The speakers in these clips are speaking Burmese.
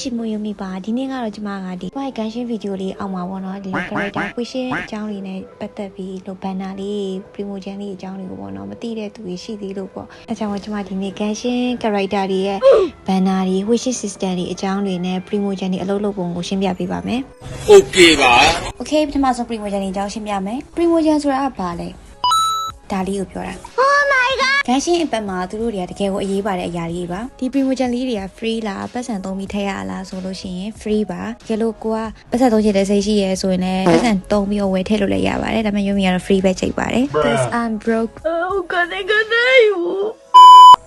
ရှိမွေးမိပါဒီနေ့ကတော့ကျမကဒီ white ကန်ရှင်းဗီဒီယိုလေးအောင်ပါပေါ့နော်ဒီ character ဖွရှင်းအကြောင်းလေးနဲ့ပတ်သက်ပြီးလို့ banner လေး promotion လေးအကြောင်းလေးကိုပေါ့နော်မသိတဲ့သူတွေရှိသေးလို့ပေါ့အဲကြောင့်ကျမဒီနေ့ကန်ရှင်း character တွေရဲ့ banner တွေ wish system တွေအကြောင်းတွေနဲ့ promotion တွေအလုပ်လုပ်ပုံကိုရှင်းပြပေးပါမယ် Okay ပါ Okay ပထမဆုံး promotion တွေအကြောင်းရှင်းပြမယ် promotion ဆိုတာကဘာလဲဒါလေးကိုပြောတာကန်ရှင်းအပတ်မှာသူတို့တွေကတကယ်ကိုအရေးပါတဲ့အရာကြီးပါဒီ promotion လေးတွေက free လားပတ်စံသုံးပြီးထည့်ရလားဆိုလို့ရှိရင် free ပါတကယ်လို့ကိုကပတ်စံသုံးချင်တဲ့စိတ်ရှိရဲဆိုရင်လည်းပတ်စံသုံးပြီးဝယ်ထည့်လို့လည်းရပါတယ်ဒါပေမဲ့ရုံးမီကတော့ free ပဲချိန်ပါတယ် Cause I'm broke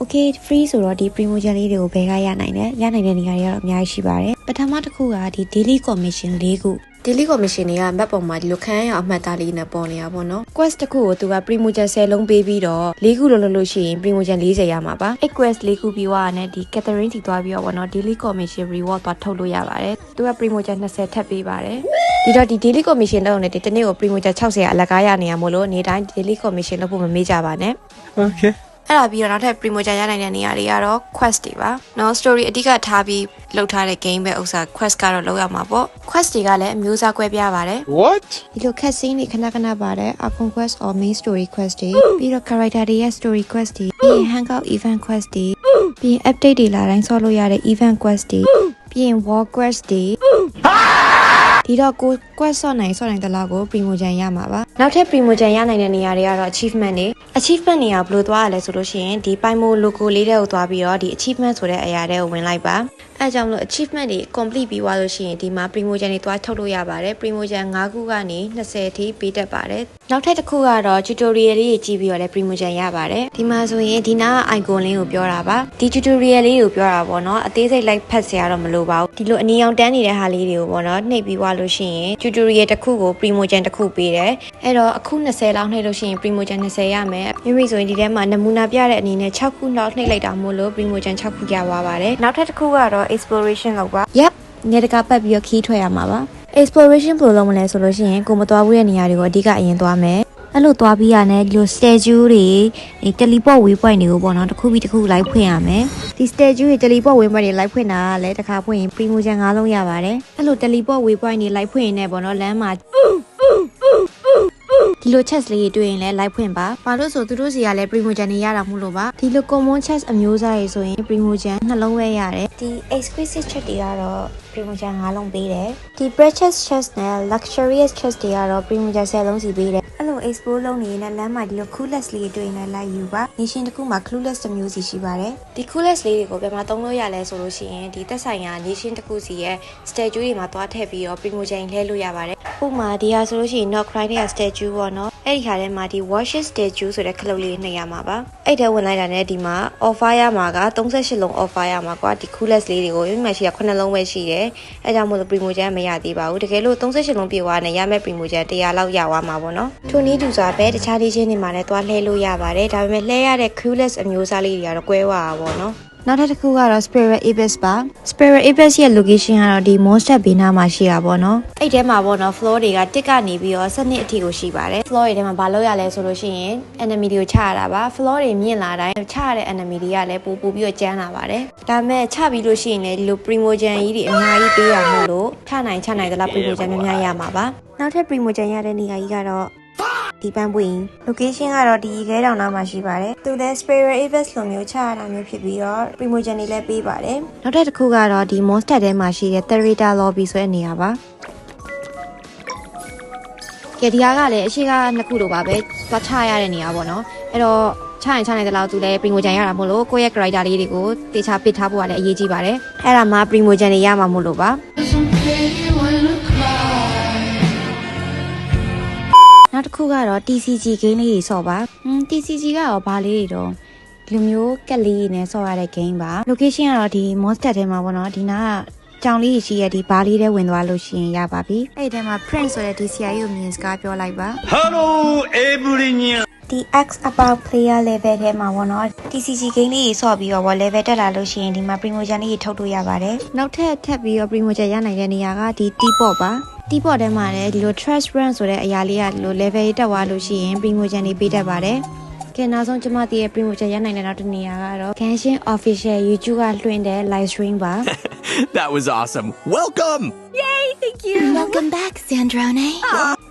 Okay free ဆိုတော့ဒီ promotion လေးတွေကိုဘယ်ကရနိုင်လဲရနိုင်တဲ့နေရာတွေကတော့အများကြီးရှိပါတယ်ပထမတစ်ခုကဒီ daily commission ၄ခုdaily commission တွေက map ပေါ်မှာဒီလိုခန်းရအောင်အမှတ်သားလေးနဲ့ပေါ်နေတာပေါ့နော် quest တစ်ခုကိုသူက promotion 10လုံးပေးပြီးတော့၄ခုလုံးလို့ရှိရင် promotion 40ရမှာပါအဲ့ quest ၄ခုပြီးသွားတာနဲ့ဒီ Catherine ထိသွားပြီးတော့ပေါ့နော် daily commission reward သွားထုတ်လို့ရပါတယ်သူက promotion 20ထပ်ပေးပါတယ်ဒီတော့ဒီ daily commission လုပ်နေတယ်ဒီနေ့ကို promotion 60အလကားရနေရမို့လို့နေ့တိုင်း daily commission လုပ်ဖို့မမေ့ကြပါနဲ့ Okay အဲ့ဒါပြီးတော့နောက်ထပ် promotion ရနိုင်တဲ့နေရာတွေကတော့ quest တွေပါနော် story အဓိကထားပြီးလုပ်ထားတဲ့ game ပဲဥစ္စာ quest ကတော့လုပ်ရမှာပေါ့ quest တွေကလည်းအမျိုးအစားကွဲပြားပါတယ် What ဒီလို cutscene တွေခဏခဏပါတယ် icon quest or main story quest တွေပြီးတော့ character တွေရဲ့ story quest တွေပြီးရင် hangout event quest တွေပြီးရင် update တွေလာတိုင်းဆော့လို့ရတဲ့ event quest တွေပြီးရင် war quest တွေဒီတော့ကို quest ဆော့နိုင်တလားကို promotion ရမှာပါနောက်ထပ် promotion ရနိုင်တဲ့နေရာတွေကတော့ achievement တွေ achievement နေရာဘယ်လိုသွားရလဲဆိုလို့ရှိရင်ဒီ Pymo logo လေးတဲ့ကိုသွားပြီးတော့ဒီ achievement ဆိုတဲ့အရာတွေကိုဝင်လိုက်ပါအဲကြောင့်မလို့ achievement တွေ complete ပြီးသွားလို့ရှိရင်ဒီမှာ promotion တွေသွားထုတ်လို့ရပါတယ် promotion 5ခုကနေ20အထိပေးတတ်ပါတယ်နောက်ထပ်တစ်ခုကတော့ tutorial လေးတွေကြည့်ပြီးတော့လည်း promotion ရပါတယ်ဒီမှာဆိုရင်ဒီနား icon လေးကိုပြောတာပါဒီ tutorial လေးကိုပြောတာပေါ့နော်အသေးစိတ် like ဖတ်စရာတော့မလိုပါဘူးဒီလိုအနီအောင်တန်းနေတဲ့ဟာလေးတွေကိုပေါ့နော်နှိပ်ပြီးသွားလို့ရှိရင် tutorial တစ်ခုကို promotion တစ်ခုပေးတယ်အဲ့တော့အခု20လောက်နှိပ်လို့ရှိရင် promotion 20ရမယ်မိဆိုရင်ဒီထဲမှာနမူနာပြတဲ့အနေနဲ့6ခုလောက်နှိပ်လိုက်တာမို့လို့ promotion 6ခုရသွားပါတယ်နောက်ထပ်တစ်ခုကတော့ exploration လောက်ပါ Yep နေတကာပတ်ပြီးတော့ခီးထွက်ရမှာပါ exploration ဘယ်လိုလုပ်မလဲဆိုလို့ရှိရင်ကိုမသွားဘူးတဲ့နေရာတွေကိုအဓိကအရင်သွားမယ်အဲ့လိုသွားပြီးရတဲ့ဒီလို statue တွေဒီ teleport waypoint တွေကိုပေါ့နော်တစ်ခုပြီးတစ်ခုလိုက်ဖွင့်ရမယ်ဒီ statue တွေ teleport waypoint တွေလိုက်ဖွင့်တာကလည်းတစ်ခါဖွင့်ရင် promotion 5လုံးရပါတယ်အဲ့လို teleport waypoint တွေလိုက်ဖွင့်ရင်လည်းပေါ့နော်လမ်းမှာဒီလို chest လေးတွေတွေ့ရင်လည်း like ဖွင့်ပါဘာလို့ဆိုသူတို့စီကလည်း promotion တွေရတာမို့လို့ပါဒီလို common chest အမျိုးအစားတွေဆိုရင် promotion 2လုံးပဲရတယ်ဒီ exquisite chest တွေကတော့ promotion 5လုံးပေးတယ်ဒီ precious chest နဲ့ luxurious chest တွေကတော့ promotion 10လုံးစီပေးတယ်အဲ့လို explore လုပ်နေရင်လည်းလမ်းမှာဒီလို clueless လေးတွေတွေ့ရင်လည်း like ယူပါ nation တစ်ခုမှာ clueless တစ်မျိုးစီရှိပါတယ်ဒီ clueless လေးတွေကိုဘယ်မှာသုံးလို့ရလဲဆိုလို့ရှိရင်ဒီသက်ဆိုင်ရာ nation တစ်ခုစီရဲ့ statue တွေမှာသွားထည့်ပြီးတော့ promotion လှည့်လို့ရပါတယ်ဥပမာဒီဟာဆိုလို့ရှိရင် not cry တဲ့ statue ပေါ့နော်အဲ့ဒီခါထဲမှာဒီ worship statue ဆိုတဲ့ခလုတ်လေးနှိပ်ရမှာပါအဲ့ထဲဝင်လိုက်တာနဲ့ဒီမှာ offer ရမှာက38လုံး offer ရမှာကွာဒီ clueless လေးတွေကိုဒီမှာရှိတာ9လုံးပဲရှိတယ်အဲကြောင့်မို့လို့ promotion မရသေးပါဘူးတကယ်လို့38လုံးပြည့်သွားတယ်ရမယ့် promotion 100လောက်ရသွားမှာပေါ့နော်ထိုနည်းတူစွာပဲတခြားလေးချင်းတွေမှာလည်းသွားလှည့်လို့ရပါတယ်ဒါပေမဲ့လှည့်ရတဲ့ clueless အမျိုးအစားလေးတွေကတော့ကွဲသွားတာပေါ့နော်နောက်တစ်ခုကတော့ Spirit Abyss ပါ Spirit Abyss ရဲ့ location ကတော့ဒီ monster ဘေးနားမှာရှိတာပေါ့နော်အဲ့ထဲမှာပေါ့နော် floor တွေကတစ်ကနေပြီးတော့7နှစ်အထိကိုရှိပါတယ် floor တွေထဲမှာဘာလုပ်ရလဲဆိုလို့ရှိရင် enemy တွေကိုချရတာပါ floor တွေမြင့်လာတိုင်းချရတဲ့ enemy တွေကလည်းပိုပြီးတော့ကျန်းလာပါတယ်ဒါပေမဲ့ချပြီးလို့ရှိရင်လည်းဒီလို promotion ကြီးတွေအများကြီးပေးရမို့လို့ချနိုင်သလား promotion များများရမှာပါနောက်ထပ် promotion ရတဲ့နေရာကြီးကတော့ဒီပန်းပွင့် location ကတော့ဒီခဲတောင်နားမှာရှိပါတယ်သူလည်း Spirit Abyss လိုမျိုးချရတာမျိုးဖြစ်ပြီးတော့ promotion တွေလည်းပေးပါတယ်နောက်ထပ်တစ်ခုကတော့ဒီ monster ထဲမှာရှိတဲ့ Theater Lobby ဆိုတဲ့နေရာပါကဲဒီဟာကလည်းအရှိကနှစ်ခုလိုပါပဲသွားချရတဲ့နေရာပေါ့နော်အဲ့တော့ချနိုင်တဲ့လောက်သူလည်း promotion ရတာမို့လို့ကိုယ့်ရဲ့ character လေးတွေကိုတေချာပစ်ထားဖို့ကလည်းအရေးကြီးပါတယ်အဲ့ဒါမှ promotion တွေရမှာမို့လို့ပါနောက်တစ်ခုကတော့ TCG game လေးတွေဆော့ပါTCG ကရောဘာလေးတွေတော့ဒီလိုမျိုးကက်လေးနဲ့ဆော့ရတဲ့ game ပါ location ကတော့ဒီ monster ထဲမှာပေါ့နော်ဒီနားကြောင်လေးရှိရဒီဘားလေးထဲဝင်သွားလို့ရှိရင်ရပါပြီအဲ့ဒီထဲမှာ Prince ဆိုတဲ့ဒီ CI ကိုမြင်စကားပြောလိုက်ပါ Hello everyone ဒီ X about player level ထဲမှာပေါ့နော် TCG game လေးကြီးဆော့ပြီးတော့ level တက်လာလို့ရှိရင်ဒီမှာ promotion လေးကြီးထုတ်လို့ရပါတယ်နောက်ထပ်ပြီးတော့ promotion ရနိုင်တဲ့နေရာကဒီ T-pop ပါT-pop ထဲမှာလည်းဒီလို trash run ဆိုတဲ့အရာလေးကဒီလို level တက်သွားလို့ရှိရင် promotion တွေပေးတတ်ပါတယ် ကဲနောက်ဆုံးကျမတည်ရဲ့ promotion ရနိုင်တဲ့နောက်တစ်နေရာကတော့ Genshin Official YouTube ကလွှင့်တဲ့ live stream ပါ That was awesome. Welcome. Thank you Welcome back, Sandrone.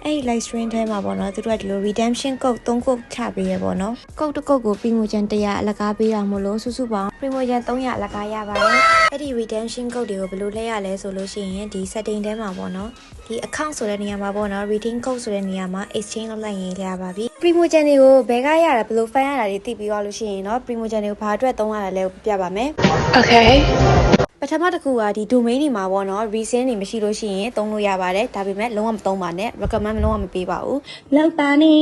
အဲ့ live stream ထဲမှာပေါ့နော်သူတို့ကဒီလို redemption code 3ခုချပေးရပေါ့နော် code တစ်ခုကို promotion 100အလကားပေးတာမို့လို့စုစုပေါင်း promotion 300အလကားရပါတယ်အဲ့ဒီ redemption code တွေကိုဘယ်လိုလဲရလဲဆိုလို့ရှိရင်ဒီ setting ထဲမှာပေါ့နော်ဒီ account ဆိုတဲ့နေရာမှာပေါ့နော် redeem code ဆိုတဲ့နေရာမှာ exchange လုပ်လိုက်ရင်ရပါပြီ promotion တွေကိုဘယ်ကရတာဘယ်လို fan ရတာတွေသိပြီးသွားလို့ရှိရင်เนาะ promotion တွေကိုဘာအတွက်သုံးရတာလဲပြပါမယ် Okay. ပထမတစ်ခုကဒီ domain တွေမှာပေါ့နော် reason တွေမရှိလို့ရှိရင်သုံးလို့ရပါတယ်ဒါပေမဲ့လုံးဝမသုံးပါနဲ့ recommend လုံးဝမပေးပါဘူးလောက်ပါနေ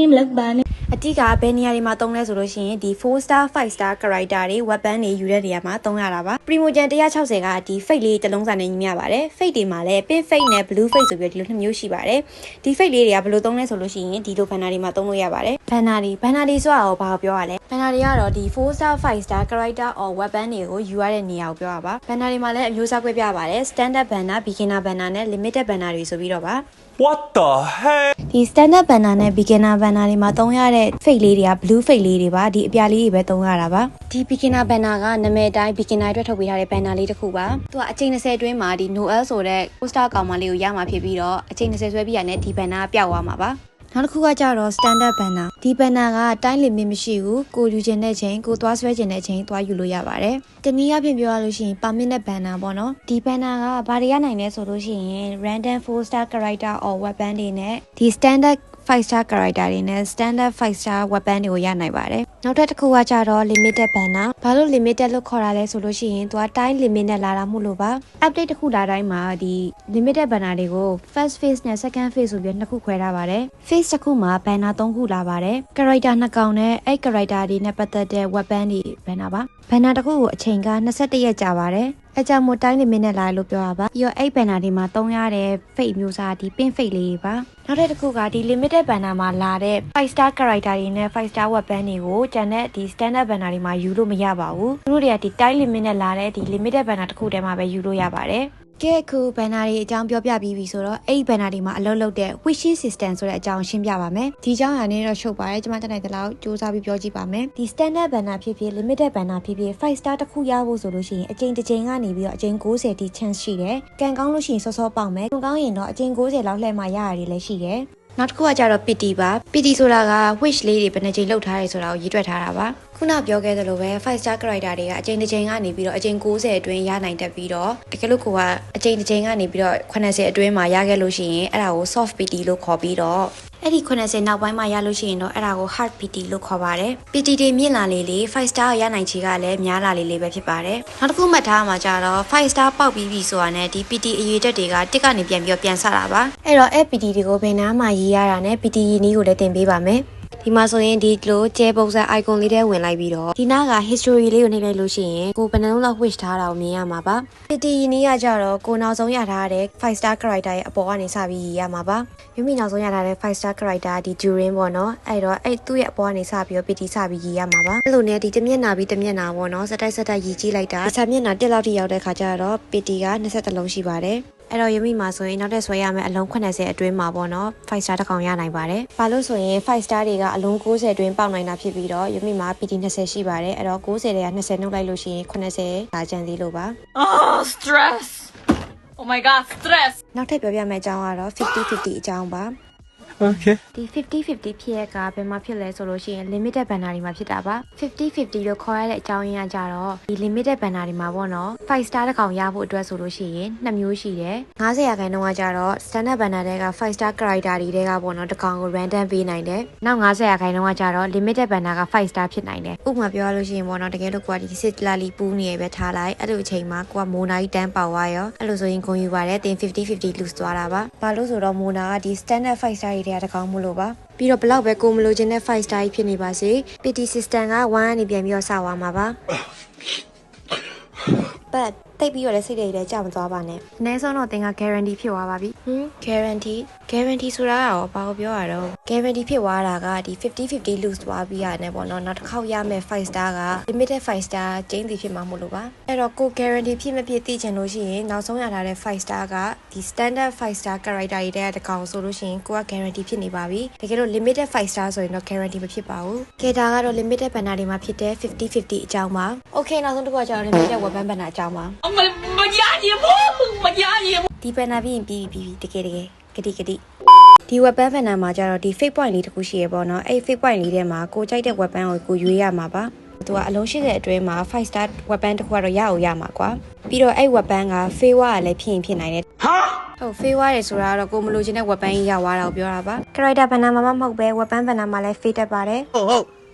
အတိကဘယ်နေရာတွေမှာသုံးလဲဆိုလို့ရှိရင်ဒီ 4 star 5 star character တွေ weapon တွေယူတဲ့နေရာမှာသုံးရတာပါ promotion 160ကဒီ fake လေးတစ်လုံးစာနဲ့ညီမျှပါတယ် fake တွေမှာလည်း pink fake နဲ့ blue fake ဆိုပြီးဒီလိုနှစ်မျိုးရှိပါတယ်ဒီ fake လေးတွေကဘယ်လိုသုံးလဲဆိုလို့ရှိရင်ဒီလို banner တွေမှာသုံးလို့ရပါတယ် banner တွေဆိုတာကိုဘာပြောရလဲ banner တွေကတော့ဒီ 4 star 5 star character or weapon တွေကိုယူရတဲ့နေရာကိုပြောတာပါ banner တွေမှာလည်းအမျိုးအစားကွဲပြားပါတယ် standard banner beginner banner နဲ့ limited banner တွေဆိုပြီးတော့ပါ What the heck? ဒီ standard banner နဲ့ beginner banner တွေမှာသုံးရတဲ့ fake လေးတွေက blue fake လေးတွေပါဒီအပြာလေးတွေပဲသုံးရတာပါဒီ beginner banner ကနာမည်အတိုင်း beginner အတွက်ထုတ်ပေးထားတဲ့ banner လေးတစ်ခုပါသူကအချိန်20အတွင်းမှာဒီ Noel ဆိုတဲ့ poster ကောင်မလေးကိုရမှာဖြစ်ပြီးတော့အချိန်20ဆွဲပြီးရတဲ့ဒီ banner ကပျောက်သွားမှာပါနောက်တစ်ခုကကြတော့ standard banner ဒီ banner က time limit မရှိဘူးကိုယူခြင်းတဲ့ချိန်ကိုသွားဆွဲခြင်းတဲ့ချိန်သွားယူလို့ရပါတယ်တနည်းအားဖြင့်ပြောရလို့ရှိရင် permanent banner ပေါ့နော်ဒီ banner ကဘာတွေရနိုင်လဲဆိုလို့ရှိရင် random 4 star character or weapon တွေနဲ့ဒီ standard 5 star character တွေနဲ့ standard 5 star weapon တွေကိုရနိုင်ပါတယ်နောက်တစ်ခုကကြတော့ limited banner ဘာလို့ limited လို့ခေါ်တာလဲဆိုလို့ရှိရင်သူက time limit နဲ့လာတာမို့လို့ပါ update တစ်ခုလာတိုင်းမှာဒီ limited banner တွေကို first phase နဲ့ second phase ဆိုပြီးနှစ်ခုခွဲထားပါတယ် phase တစ်ခုမှာ banner 3ခုလာပါတယ် character 2ကောင်နဲ့အဲ့ character တွေနဲ့ပတ်သက်တဲ့ weapon တွေ banner ပါ banner တစ်ခုကိုအချိန်က21ရက်ကြာပါတယ်အကြောင်းမို့တိုင်း limit နဲ့လာလို့ပြောတာပါပြီးတော့အဲ့ banner တွေမှာသုံးရတဲ့ fake မျိုးစားဒီ pink fake လေးတွေပါနောက်တစ်ခုကဒီ limited banner မှာလာတဲ့ 5 star character တွေနဲ့ 5 star weapon တွေကိုကျန်တဲ့ဒီ standard banner တွေမှာယူလို့မရပါဘူးသူတို့တွေကဒီ time limit နဲ့လာတဲ့ဒီ limited banner တစ်ခုတည်းမှာပဲယူလို့ရပါတယ်ကဲခု banner တွေအကြောင်းပြောပြပြီးပြီဆိုတော့အဲ့ banner တွေမှာအလုပ်လုပ်တဲ့ wishing system ဆိုတဲ့အကြောင်းရှင်းပြပါမယ်ဒီအကြောင်းအရာနဲ့တော့ရှုပ်ပါတယ်ကျွန်မတက်နိုင်တဲ့လောက်စူးစမ်းပြီးပြောကြည့်ပါမယ်ဒီ standard banner ဖြစ်ဖြစ် limited banner ဖြစ်ဖြစ် 5 star တစ်ခုရဖို့ဆိုလို့ရှိရင်အချိန်တစ်ချိန်ကနေပြီးတော့အချိန်90တိ chance ရှိတယ်ကံကောင်းလို့ရှိရင်စောစောပေါက်မယ်ကံကောင်းရင်တော့အချိန်90လောက်လှည့်မှရရတယ်လည်းရှိတယ်နောက်တစ်ခုကကြတော့ pity ပါ pity ဆိုတာက wish လေးတွေဘယ်နှချိန်လောက်ထားရဲဆိုတာကိုရေးတွက်ထားတာပါခုနပြောခဲ့သလိုပဲ5 star character တွေကအချိန်တစ်ချိန်ကနေပြီးတော့အချိန်90အတွင်းရနိုင်တတ်ပြီးတော့တကယ်လို့ကိုကအချိန်တစ်ချိန်ကနေပြီးတော့80အတွင်းမှာရခဲ့လို့ရှိရင်အဲ့ဒါကို soft pity လို့ခေါ်ပြီးတော့အဲ့ဒီ80နောက်ပိုင်းမှာရလို့ရှိရင်တော့အဲ့ဒါကို hard pity လို့ခေါ်ပါတယ် pity တွေမြင့်လာလေလေ5 star ရနိုင်ချေကလည်းများလာလေလေပဲဖြစ်ပါတယ်နောက်တစ်ခုမှတ်ထားမှာကြတော့5 star ပေါက်ပြီးပြီဆိုတာနဲ့ဒီ pity အရေးတက်တွေကတစ်ကနေပြန်ဆတာပါအဲ့တော့အဲ့ pity တွေကိုဘယ်နားမှာရေးရတာနဲ့ pity ရင်းနည်းကိုလည်းသင်ပေးပါမယ်ဒီမှာဆိုရင်ဒီလိုကျဲပုံစံ icon လေးထဲဝင်လိုက်ပြီးတော့ဒီနားက history လေးကိုနှိပ်လိုက်လို့ရှိရင်ကိုဘယ်နှလုံးလောက် wish ထားတာကိုမြင်ရမှာပါ pity ရင်းနည်းကကြတော့ကိုနောက်ဆုံးရထားတဲ့5 star character ရဲ့အပေါ်ကနေစပြီးရေးရမှာပါယူမိနောက်ဆုံးရထားတဲ့5 star character ဒီ during ပေါ့နော်အဲ့တော့အဲ့သူ့ရဲ့အပေါ်ကနေစပြီးတော့ pity စပြီးရေးရမှာပါအဲ့လိုနဲ့ဒီတစ်မျက်နှာပြီးတစ်မျက်နှာပေါ့နော်စတိုက်ရေးကြည့်လိုက်တာဒီမျက်နှာတစ်လောက်ထိရောက်တဲ့ခါကျတော့ pity က20လုံးရှိပါတယ်အဲ့တော့ယမိမှာဆိုရင်နောက်ထပ်ဆွဲရမယ့်အလုံး80အတွင်းမှာပေါ့နော်5 star တစ်ကောင်ရနိုင်ပါတယ်။ဘာလို့ဆိုရင်5 star တွေကအလုံး90အတွင်းပေါက်နိုင်တာဖြစ်ပြီးတော့ယမိမှာ PT 20ရှိပါတယ်။အဲ့တော့90တွေက20နှုတ်လိုက်လို့ရှိရင်80ဒါကျန်သေးလို့ပါ။ Oh, stress. Oh my god, stress. နောက်ထပ်ပြောပြမယ့်အကြောင်းကတော့50-50အကြောင်းပါ။ Okay. ဒီ50-50ဖြစ်ရကဘယ်မှာဖြစ်လဲဆိုလို့ရှိရင် limited banner တွေမှာဖြစ်တာပါ50-50လို့ခေါ်ရတဲ့အကြောင်းရင်းကကြတော့ဒီ limited banner တွေမှာပေါ့နော်5 star တစ်ကောင်ရဖို့အတွက်ဆိုလို့ရှိရင်2မျိုးရှိတယ်90%ကကြတော့ standard banner တွေက5 star character တွေကပေါ့နော်တစ်ကောင်ကို random ပေးနိုင်တယ်နောက်90%ကကြတော့ limited banner က5 star ဖြစ်နိုင်တယ်ဥပမာပြောရလို့ရှိရင်ပေါ့နော်တကယ်လို့ကိုကဒီစစ်လာလီပူးနေရပဲထားလိုက်အဲ့လိုအချိန်မှာကိုကမိုနာကြီးတန်းပေါက်သွားရောအဲ့လိုဆိုရင်ဂုဏ်ယူပါတယ်တင်50-50 lose သွားတာပါဘာလို့ဆိုတော့မိုနာကဒီ standard 5 star တွေကတကောင်မလို့ပါပြီးတော့ဘလောက်ပဲကိုမလို့ခြင်းတဲ့5 star ဖြစ်နေပါစေ PT system က1ကနေပြန်ပြီးတော့စသွားမှာပါbut သိပြီးတော့လည်းစိတ်တွေလည်းကြာမသွားပါနဲ့အနည်းဆုံးတော့သင်က guarantee ဖြစ်သွားပါပြီguarantee ဆိုတာကတော့ဘာကိုပြောရတော့ guarantee ဖြစ်သွားတာကဒီ50-50 lose သွားပြီးရတယ်ပေါ့နော်နောက်တစ်ခေါက်ရမယ် 5 star က limited 5 star ကျင်းစီဖြစ်မှာမို့လို့ပါအဲ့တော့ကို guarantee ဖြစ်မဖြစ်သိချင်လို့ရှိရင်နောက်ဆုံးရထားတဲ့5 star ကဒီ standard 5 star character တွေတဲ့တကောင်ဆိုလို့ရှိရင်ကိုက guarantee ဖြစ်နေပါပြီတကယ်လို့ limited 5 star ဆိုရင်တော့ guarantee မဖြစ်ပါဘူးကဲဒါကတော့ limited banner တွေမှာဖြစ်တဲ့50-50အကြောင်းပါ okay နောက်ဆုံးတစ်ခုကကျတော့ limited weapon banner အကြောင်းပါဒီ banner ပြီးရင်ပြီးတကယ်ဂတိဒီ weapon banner မှာကျတော့ဒီ fake point လေးတစ်ခုရှိရပေါ့နော်အဲ့ fake point လေးထဲမှာကိုကြိုက်တဲ့ weapon ကိုရွေးရမှာပါသူကအလုံး80အတွင်းမှာ5 star weapon တစ်ခုကတော့ရမှာကွာပြီးတော့အဲ့ weapon က favor ကလည်းဖြစ်နိုင်တယ်ဟာဟုတ် favor ရယ်ဆိုတာကတော့ကိုမလိုချင်တဲ့ weapon ကြီးရသွားတာကိုပြောတာပါ character banner မှာမဟုတ်ပဲ weapon banner မှာလည်း fake တက်ပါတယ်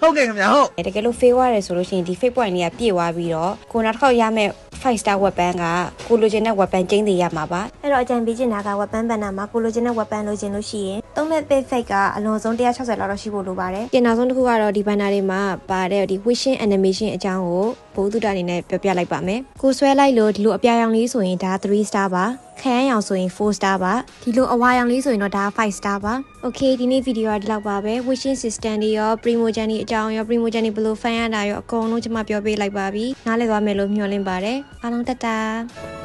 ဟုတ်ကဲ့ခင်ဗျာဟုတ်တကယ်လို့ favor ရယ်ဆိုလို့ရှိရင်ဒီ fake point လေးကပြည့်သွားပြီးတော့ကိုနောက်တစ်ခေါက်ရမယ့်5 star weapon ကကိုလိုချင်တဲ့ weapon ကျင်းသေးရမှာပါအဲ့တော့အကြံပေးချင်တာက weapon banner မှာကိုလိုချင်တဲ့ weapon လိုချင်လို့ရှိရင်သုံးမဲ့ fake ကအလွန်ဆုံး160လောက်တော့ရှိဖို့လိုပါတယ်ပြင်နောက်ဆုံးတစ်ခုကတော့ဒီ banner တွေမှာပါတဲ့ဒီ wishing animation အကြောင်းကိုဘိုးသူတာအနေနဲ့ပြောပြလိုက်ပါမယ်ကိုဆွဲလိုက်လို့ဒီလိုအပြာရောင်လေးဆိုရင်ဒါ3 star ပါခရမ်းရောင်ဆိုရင်4 star ပါဒီလိုအဝါရောင်လေးဆိုရင်တော့ဒါ5 star ပါ okay ဒီနေ့ဗီဒီယိုကဒီလောက်ပါပဲ wishing system တွေရော primogen တွေအကြောင်းရော primogen တွေဘယ်လို fan ရတာရောအကုန်လုံးကျွန်မပြောပေးလိုက်ပါပြီနားလည်သွားမယ်လို့မျှော်လင့်ပါတယ်အားလုံးတတာ